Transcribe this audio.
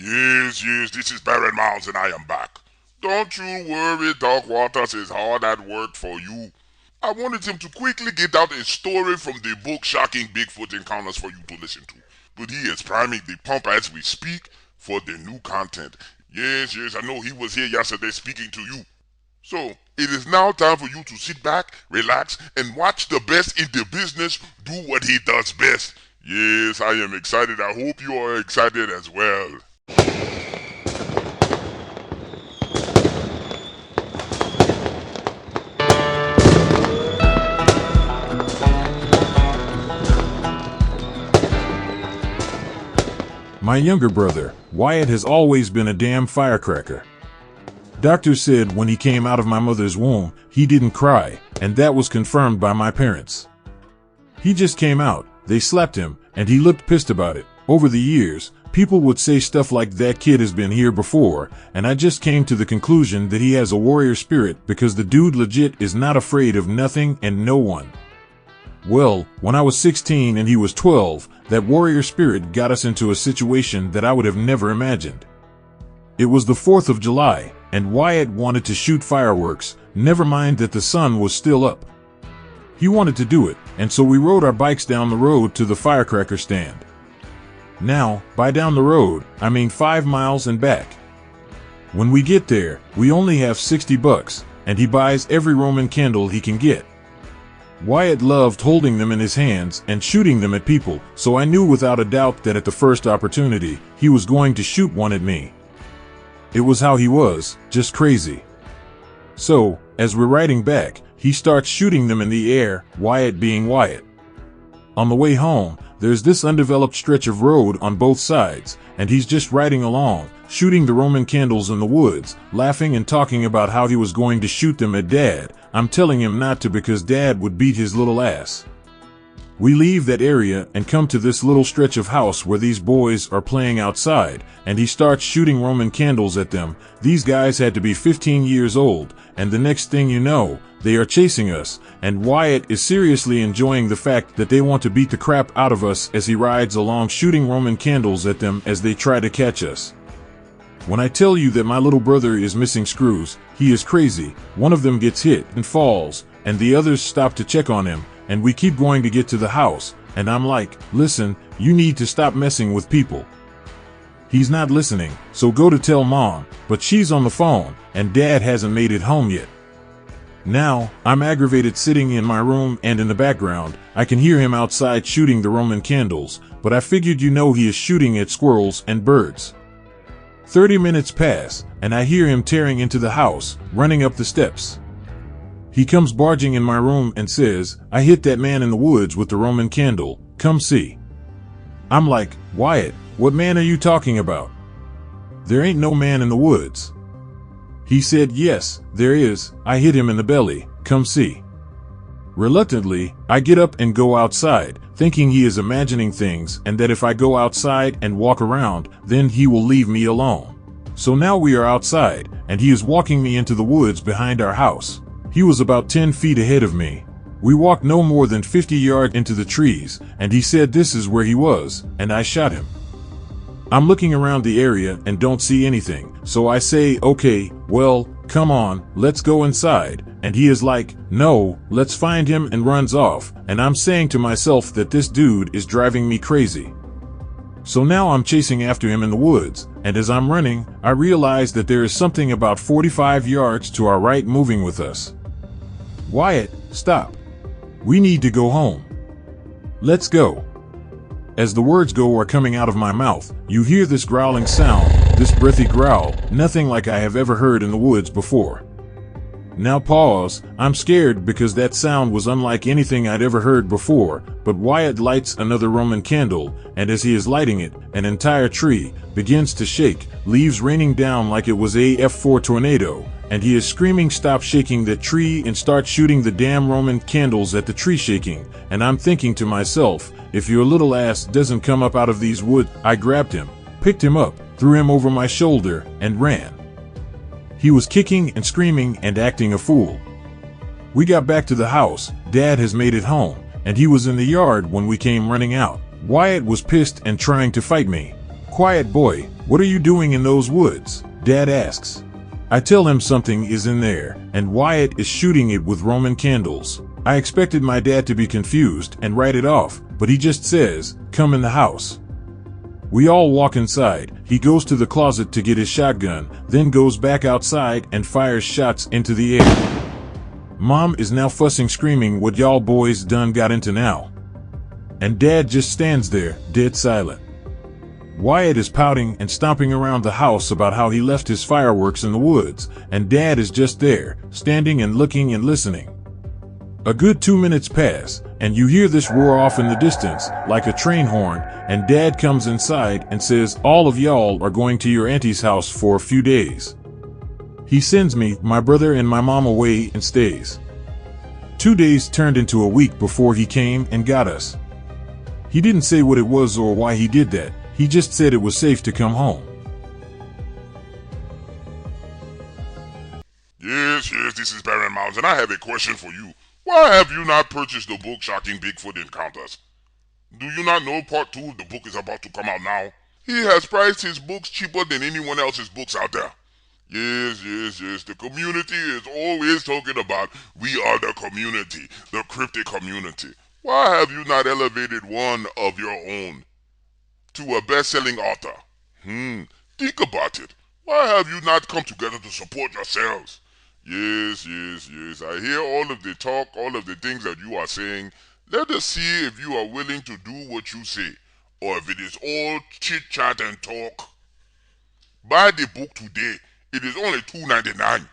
Yes, this is Paranormal and I am back. Don't you worry, Doc Waters is hard at work for you. I wanted him to quickly get out a story from the book Shocking Bigfoot Encounters for you to listen to. But he is priming the pump as we speak for the new content. Yes, I know he was here yesterday speaking to you. So, it is now time for you to sit back, relax, and watch the best in the business do what he does best. Yes, I am excited. I hope you are excited as well. My younger brother, Wyatt, has always been a damn firecracker. Doctor said when he came out of my mother's womb, he didn't cry, and that was confirmed by my parents. He just came out, they slapped him, and he looked pissed about it. Over the years, people would say stuff like that kid has been here before, and I just came to the conclusion that he has a warrior spirit because the dude legit is not afraid of nothing and no one. Well, when I was 16 and he was 12, that warrior spirit got us into a situation that I would have never imagined. It was the 4th of July, and Wyatt wanted to shoot fireworks, never mind that the sun was still up. He wanted to do it, and so we rode our bikes down the road to the firecracker stand. Now, by down the road, I mean 5 miles and back. When we get there, we only have $60, and he buys every Roman candle he can get. Wyatt loved holding them in his hands and shooting them at people, so I knew without a doubt that at the first opportunity, he was going to shoot one at me. It was how he was, just crazy. So, as we're riding back, he starts shooting them in the air, Wyatt being Wyatt. On the way home, there's this undeveloped stretch of road on both sides, and he's just riding along, shooting the Roman candles in the woods, laughing and talking about how he was going to shoot them at Dad. I'm telling him not to because Dad would beat his little ass. We leave that area and come to this little stretch of house where these boys are playing outside, and he starts shooting Roman candles at them. These guys had to be 15 years old, and the next thing you know, they are chasing us, and Wyatt is seriously enjoying the fact that they want to beat the crap out of us as he rides along shooting Roman candles at them as they try to catch us. When I tell you that my little brother is missing screws, he is crazy. One of them gets hit and falls, and the others stop to check on him, and we keep going to get to the house, and I'm like, listen, you need to stop messing with people. He's not listening, so go to tell Mom, but she's on the phone, and Dad hasn't made it home yet. Now, I'm aggravated sitting in my room, and in the background, I can hear him outside shooting the Roman candles, but I figured he is shooting at squirrels and birds. 30 minutes pass, and I hear him tearing into the house, running up the steps. He comes barging in my room and says, I hit that man in the woods with the Roman candle, come see. I'm like, Wyatt, what man are you talking about? There ain't no man in the woods. He said, yes, there is, I hit him in the belly, come see. Reluctantly, I get up and go outside, thinking he is imagining things and that if I go outside and walk around, then he will leave me alone. So now we are outside, and he is walking me into the woods behind our house. He was about 10 feet ahead of me. We walked no more than 50 yards into the trees, and he said this is where he was, and I shot him. I'm looking around the area and don't see anything, so I say, okay, well, come on, let's go inside, and he is like, no, let's find him, and runs off, and I'm saying to myself that this dude is driving me crazy. So now I'm chasing after him in the woods, and as I'm running, I realize that there is something about 45 yards to our right moving with us. Wyatt, stop. We need to go home. Let's go. As the words go are coming out of my mouth, you hear this growling sound, this breathy growl, nothing like I have ever heard in the woods before. Now pause, I'm scared because that sound was unlike anything I'd ever heard before, but Wyatt lights another Roman candle, and as he is lighting it, an entire tree begins to shake, leaves raining down like it was a F4 tornado, and he is screaming stop shaking that tree and start shooting the damn Roman candles at the tree shaking, and I'm thinking to myself, if your little ass doesn't come up out of these woods. I grabbed him, picked him up, threw him over my shoulder, and ran. He was kicking and screaming and acting a fool. We got back to the house, Dad has made it home, and he was in the yard when we came running out. Wyatt was pissed and trying to fight me. Quiet boy, what are you doing in those woods? Dad asks. I tell him something is in there, and Wyatt is shooting it with Roman candles. I expected my dad to be confused and write it off, but he just says, come in the house. We all walk inside. He goes to the closet to get his shotgun, then goes back outside and fires shots into the air. Mom is now fussing, screaming what y'all boys done got into now. And Dad just stands there, dead silent. Wyatt is pouting and stomping around the house about how he left his fireworks in the woods, and Dad is just there, standing and looking and listening. A good 2 minutes pass, and you hear this roar off in the distance, like a train horn, and Dad comes inside and says all of y'all are going to your auntie's house for a few days. He sends me, my brother and my mom away and stays. 2 days turned into a week before he came and got us. He didn't say what it was or why he did that. He just said it was safe to come home. Yes, this is Paranormal, and I have a question for you. Why have you not purchased the book Shocking Bigfoot Encounters? Do you not know part 2 of the book is about to come out now? He has priced his books cheaper than anyone else's books out there. Yes, the community is always talking about we are the community, the cryptic community. Why have you not elevated one of your own to a best-selling author? Think about it. Why have you not come together to support yourselves? Yes, I hear all of the talk, all of the things that you are saying. Let us see if you are willing to do what you say, or if it is all chit-chat and talk. Buy the book today. It is only $2.99.